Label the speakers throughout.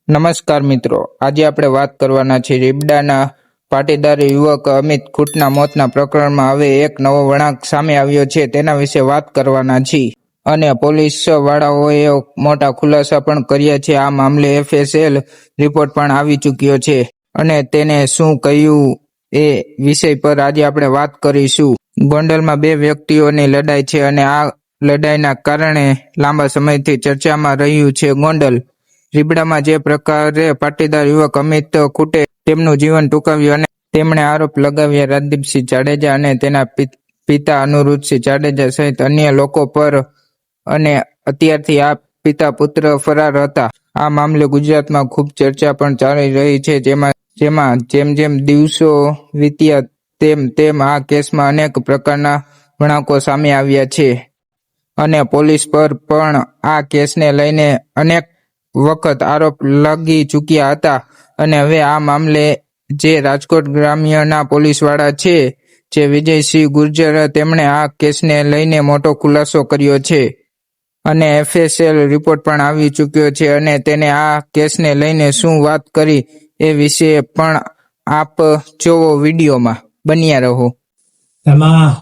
Speaker 1: નમસ્કાર મિત્રો, આજે આપણે વાત કરવાના છે રીબડાના પાટીદાર યુવક અમિત ખૂંટના મોતના પ્રકરણમાં હવે એક નવો વળાંક સામે આવ્યો છે તેના વિશે વાત કરવાના છીએ અને પોલીસ વાળાઓએ મોટા ખુલાસા પણ કર્યા છે। આ મામલે FSL રિપોર્ટ પણ આવી ચૂક્યો છે અને તેને શું કહ્યું એ વિષય પર આજે આપણે વાત કરીશું। ગોંડલમાં બે વ્યક્તિઓની લડાઈ છે અને આ લડાઈના કારણે લાંબા સમયથી ચર્ચામાં રહ્યું છે ગોંડલ। રીબડામાં જે પ્રકારે પાટીદાર યુવક અમિત ખૂંટે તેમનું જીવન ટૂંકાવ્યું અને તેમણે આરોપ લગાવ્યા રાજદીપસિંહ જાડેજા અને તેના પિતા અનુરુદ્ધસિંહ જાડેજા સહિત અન્ય લોકો પર અને અત્યારથી આ પિતા પુત્ર ફરાર હતા। આ મામલે ગુજરાતમાં ખૂબ ચર્ચા પણ ચાલી રહી છે, જેમાં જેમ જેમ દિવસો વીત્યા તેમ આ કેસમાં અનેક પ્રકારના વળાંકો સામે આવ્યા છે અને પોલીસ પર પણ આ કેસને લઈને અનેક વખત આરોપ લાગી ચૂક્યા હતા અને હવે આ મામલે જે રાજકોટ ગ્રામ્યના પોલીસવાળા છે જે વિજયસિંહ ગુર્જર તેમણે આ કેસને લઈને મોટો ખુલાસો કર્યો છે અને FSL રિપોર્ટ પણ આવી ચૂક્યો છે અને તેને આ કેસને લઈને શું વાત કરી એ વિશે પણ આપ જોવો વિડીયોમાં, બન્યા રહો।
Speaker 2: એમાં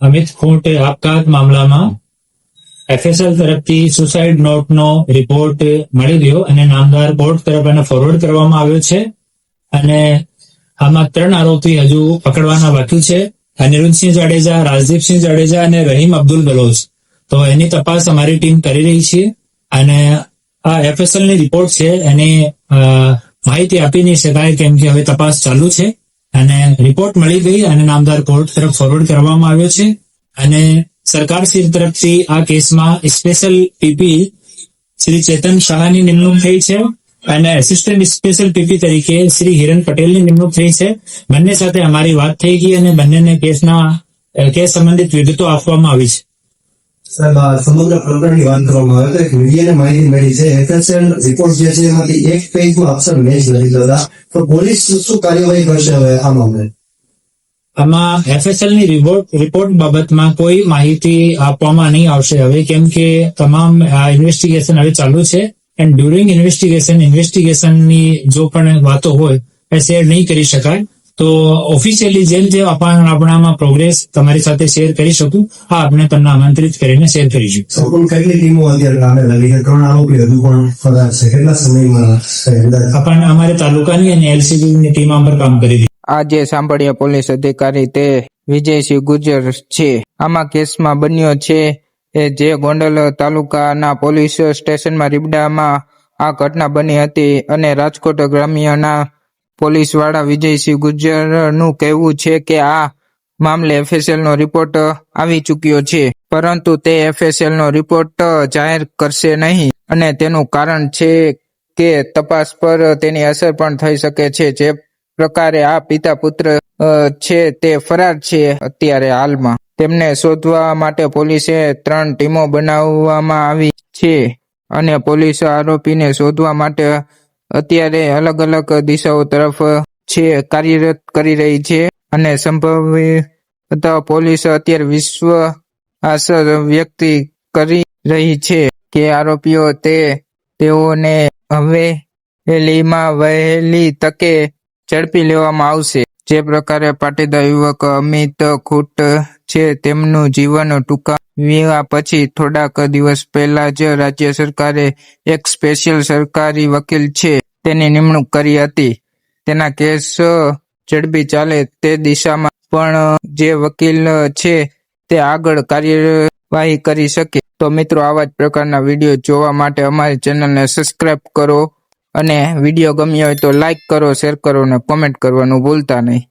Speaker 2: અમિત ખૂંટ આપઘાત મામલામાં FSL તરફથી સુસાઇડ નોટનો રિપોર્ટ મળી ગયો અને નામદાર કોર્ટ તરફ એને ફોરવર્ડ કરવામાં આવ્યો છે અને આમાં 3 આરોપી હજુ પકડવાના બાકી છે, અનિરુદ્ધસિંહ જાડેજા, રાજદીપસિંહ જાડેજા અને રહીમ અબ્દુલ બલોચ। તો એની તપાસ અમારી ટીમ કરી રહી છે અને આ FSL ની રિપોર્ટ છે એની માહિતી આપી નહીં શકાય કેમ કે હવે તપાસ ચાલુ છે અને રિપોર્ટ મળી ગઈ અને નામદાર કોર્ટ તરફ ફોરવર્ડ કરવામાં આવ્યો છે અને સરકાર શ્રી તરફથી આ કેસમાં સ્પેશિયલ પીપી શ્રી ચેતન શાહની નિમણૂક થઈ છે અને એસિસ્ટન્ટ સ્પેશિયલ પીપી તરીકે શ્રી હિરન પટેલની નિમણૂક થઈ છે। બંને સાથે અમારી વાત થઈ ગઈ અને બંનેને કેસ સંબંધિત વિગતો આપવામાં આવી છે।
Speaker 3: સાહેબ, આ સમગ્ર પ્રકરણની વાત કરવામાં આવે તો એક મીડિયાને માહિતી મળી છે FSL રિપોર્ટ જે છે એમાંથી એક પેજમાં અક્ષર મેચ નથી થતા, તો પોલીસ શું કાર્યવાહી કરશે હવે આ મામલે?
Speaker 2: આમાં FSL ની રિપોર્ટ બાબતમાં કોઈ માહિતી આપવામાં નહીં આવશે હવે, કેમ કે તમામ ઇન્વેસ્ટિગેશન હવે ચાલુ છે એન્ડ ડ્યુરિંગ ઇન્વેસ્ટિગેશનની જો પણ વાતો હોય એ શેર નહીં કરી શકાય। તો ઓફિશિયલી જેમ આપણામાં પ્રોગ્રેસ તમારી સાથે શેર કરી શકું, આપણે તમને આમંત્રિત કરીને શેર કરીશું।
Speaker 3: સંપૂર્ણ કેટલી ટીમો અત્યારે કામે લાગી છે? 3 આરોપી હજુ પણ ફરાર છે, કેટલા સમયમાં?
Speaker 2: અમારે તાલુકાની અને LCB ની ટીમ પર કામ કરી રહી।
Speaker 1: આ જે સાંભળ્યા પોલીસ અધિકારી તે વિજયસિંહ ગુર્જર છે। આમાં કેસમાં બન્યો છે જે ગોંડલ તાલુકાના પોલીસ સ્ટેશનમાં રીબડામાં આ ઘટના બની હતી અને રાજકોટ ગ્રામ્યના પોલીસ વાળા વિજયસિંહ ગુર્જરનું કહેવું છે કે આ મામલે FSL નો રિપોર્ટ આવી ચૂક્યો છે, પરંતુ તે FSL નો રિપોર્ટ જાહેર કરશે નહીં અને તેનું કારણ છે કે તપાસ પર તેની અસર પણ થઈ શકે છે। જે પ્રકારે આ પિતા પુત્ર છે તે ફરાર છે અત્યારે હાલમાં, તેમને શોધવા માટે પોલીસે 3 ટીમો બનાવવામાં આવી છે અને પોલીસ આરોપીને શોધવા માટે અત્યારે અલગ અલગ દિશાઓ તરફ કાર્યરત કરી રહી છે અને સંભવિત પોલીસ અત્યારે વિશ્વાસ વ્યક્ત કરી રહી છે કે આરોપીઓ તેઓને વહેલી તકે ઝડપી લેવામાં આવશે। જે પ્રકારે પાટીદાર યુવક અમિત ખૂંટ છે તેમનું જીવન ટૂંકાવ્યા પછી થોડાક દિવસ પહેલા જ રાજ્ય સરકારે એક સ્પેશિયલ સરકારી વકીલ છે તેની નિમણૂક કરી હતી। તેના કેસ ઝડપી ચાલે તે દિશામાં પણ જે વકીલ છે તે આગળ કાર્યવાહી કરી શકે। તો મિત્રો, આવા જ પ્રકારના વિડીયો જોવા માટે અમારી ચેનલને સબસ્ક્રાઇબ કરો અને વિડીયો ગમ્યો હોય તો લાઈક કરો, શેર કરો અને કોમેન્ટ કરવાનું ભૂલતા નહીં।